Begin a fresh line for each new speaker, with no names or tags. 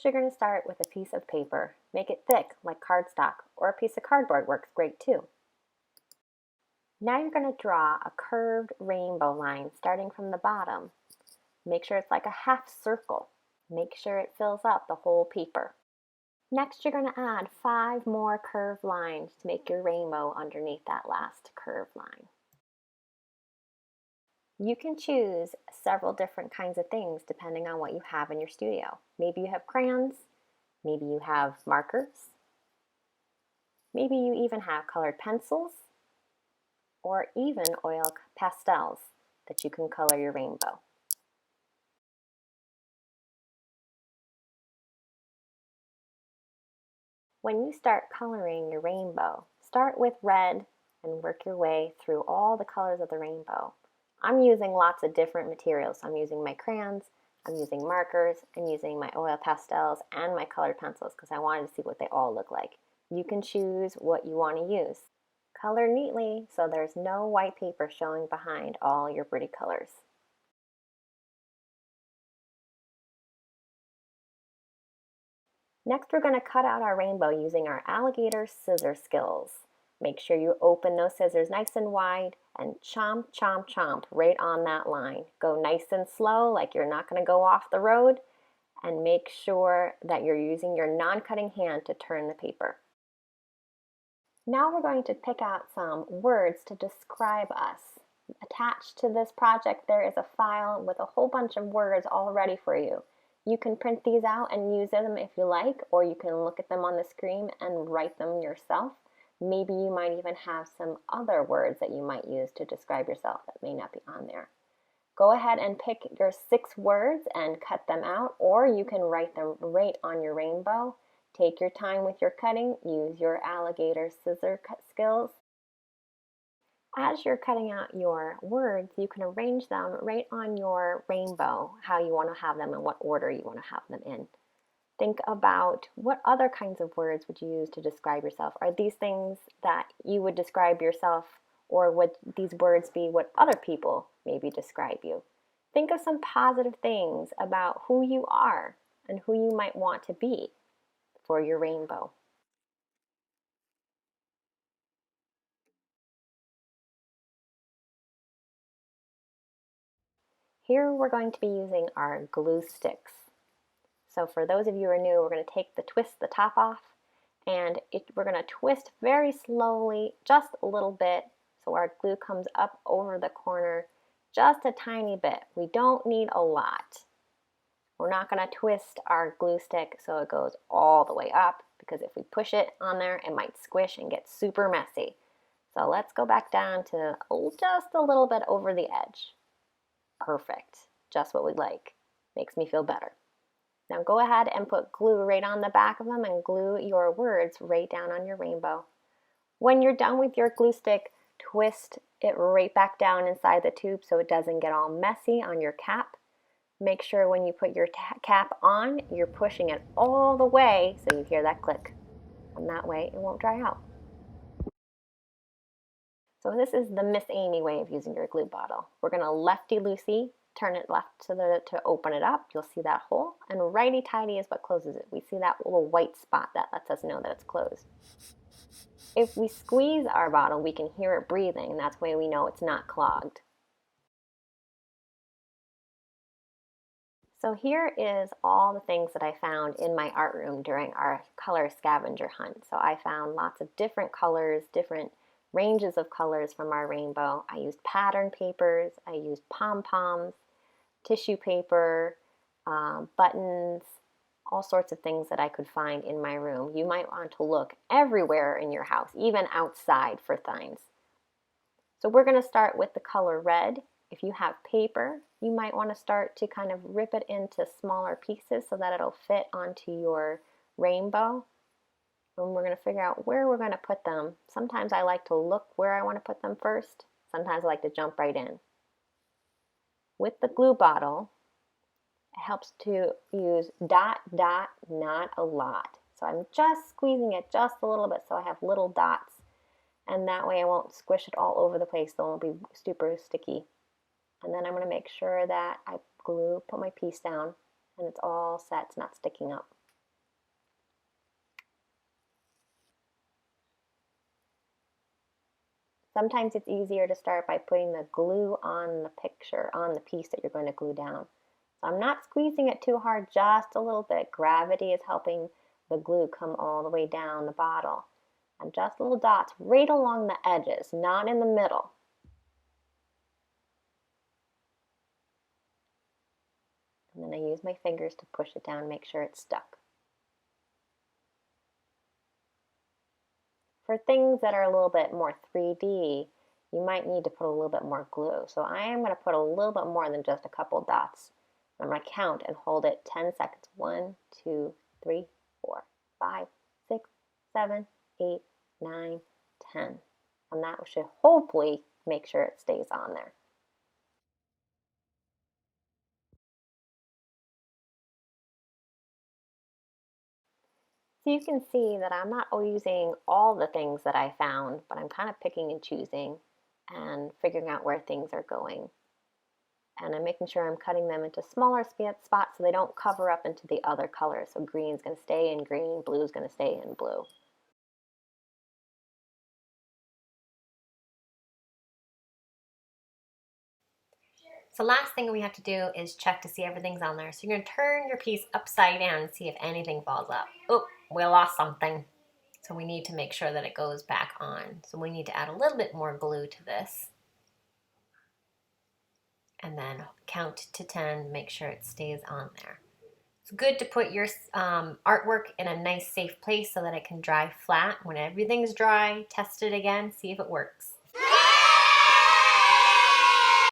you're going to start with a piece of paper. Make it thick, like cardstock, or a piece of cardboard works great too. Now you're going to draw a curved rainbow line starting from the bottom. Make sure it's like a half circle. Make sure it fills up the whole paper. Next, you're going to add 5 more curved lines to make your rainbow underneath that last curved line. You can choose several different kinds of things depending on what you have in your studio. Maybe you have crayons, maybe you have markers, maybe you even have colored pencils, or even oil pastels that you can color your rainbow. When you start coloring your rainbow, start with red and work your way through all the colors of the rainbow. I'm using lots of different materials. I'm using my crayons, I'm using markers, I'm using my oil pastels and my colored pencils because I wanted to see what they all look like. You can choose what you want to use. Color neatly so there's no white paper showing behind all your pretty colors. Next, we're going to cut out our rainbow using our alligator scissor skills. Make sure you open those scissors nice and wide and chomp, chomp, chomp right on that line. Go nice and slow, like you're not going to go off the road, and make sure that you're using your non-cutting hand to turn the paper. Now we're going to pick out some words to describe us. Attached to this project, there is a file with a whole bunch of words all ready for you. You can print these out and use them if you like, or you can look at them on the screen and write them yourself. Maybe you might even have some other words that you might use to describe yourself that may not be on there. Go ahead and pick your 6 words and cut them out, or you can write them right on your rainbow. Take your time with your cutting. Use your alligator scissor cut skills. As you're cutting out your words, you can arrange them right on your rainbow, how you want to have them and what order you want to have them in. Think about what other kinds of words would you use to describe yourself? Are these things that you would describe yourself, or would these words be what other people maybe describe you? Think of some positive things about who you are and who you might want to be for your rainbow. Here we're going to be using our glue sticks. So for those of you who are new, we're going to twist the top off, and we're going to twist very slowly, just a little bit, so our glue comes up over the corner just a tiny bit. We don't need a lot. We're not going to twist our glue stick so it goes all the way up, because if we push it on there, it might squish and get super messy. So let's go back down to just a little bit over the edge. Perfect. Just what we like. Makes me feel better. Now go ahead and put glue right on the back of them and glue your words right down on your rainbow. When you're done with your glue stick, twist it right back down inside the tube so it doesn't get all messy on your cap. Make sure when you put your cap on, you're pushing it all the way so you hear that click. And that way it won't dry out. So this is the Miss Amy way of using your glue bottle. We're going to lefty-loosey, turn it left to open it up. You'll see that hole. And righty-tighty is what closes it. We see that little white spot that lets us know that it's closed. If we squeeze our bottle, we can hear it breathing, and that's why we know it's not clogged. So here is all the things that I found in my art room during our color scavenger hunt. So I found lots of different colors, different ranges of colors from our rainbow. I used pattern papers, I used pom-poms, tissue paper, buttons, all sorts of things that I could find in my room. You might want to look everywhere in your house, even outside, for things. So we're going to start with the color red. If you have paper, you might want to start to kind of rip it into smaller pieces so that it'll fit onto your rainbow. And we're going to figure out where we're going to put them. Sometimes I like to look where I want to put them first. Sometimes I like to jump right in. With the glue bottle, it helps to use dot, dot, not a lot. So I'm just squeezing it just a little bit so I have little dots. And that way I won't squish it all over the place, so it won't be super sticky. And then I'm going to make sure that I put my piece down and it's all set, it's not sticking up. Sometimes it's easier to start by putting the glue on the picture, on the piece that you're going to glue down. So I'm not squeezing it too hard, just a little bit. Gravity is helping the glue come all the way down the bottle. And just little dots right along the edges, not in the middle. And then I use my fingers to push it down, make sure it's stuck. For things that are a little bit more 3D, you might need to put a little bit more glue. So I am going to put a little bit more than just a couple dots. I'm going to count and hold it 10 seconds. 1, 2, 3, 4, 5, 6, 7, 8, 9, 10. And that should hopefully make sure it stays on there. So you can see that I'm not using all the things that I found, but I'm kind of picking and choosing and figuring out where things are going. And I'm making sure I'm cutting them into smaller spots so they don't cover up into the other colors. So green's going to stay in green, blue's going to stay in blue. So last thing we have to do is check to see everything's on there. So you're going to turn your piece upside down and see if anything falls up. Oh, we lost something. So we need to make sure that it goes back on. So we need to add a little bit more glue to this. And then count to 10, make sure it stays on there. It's good to put your artwork in a nice safe place so that it can dry flat. When everything's dry, test it again, see if it works.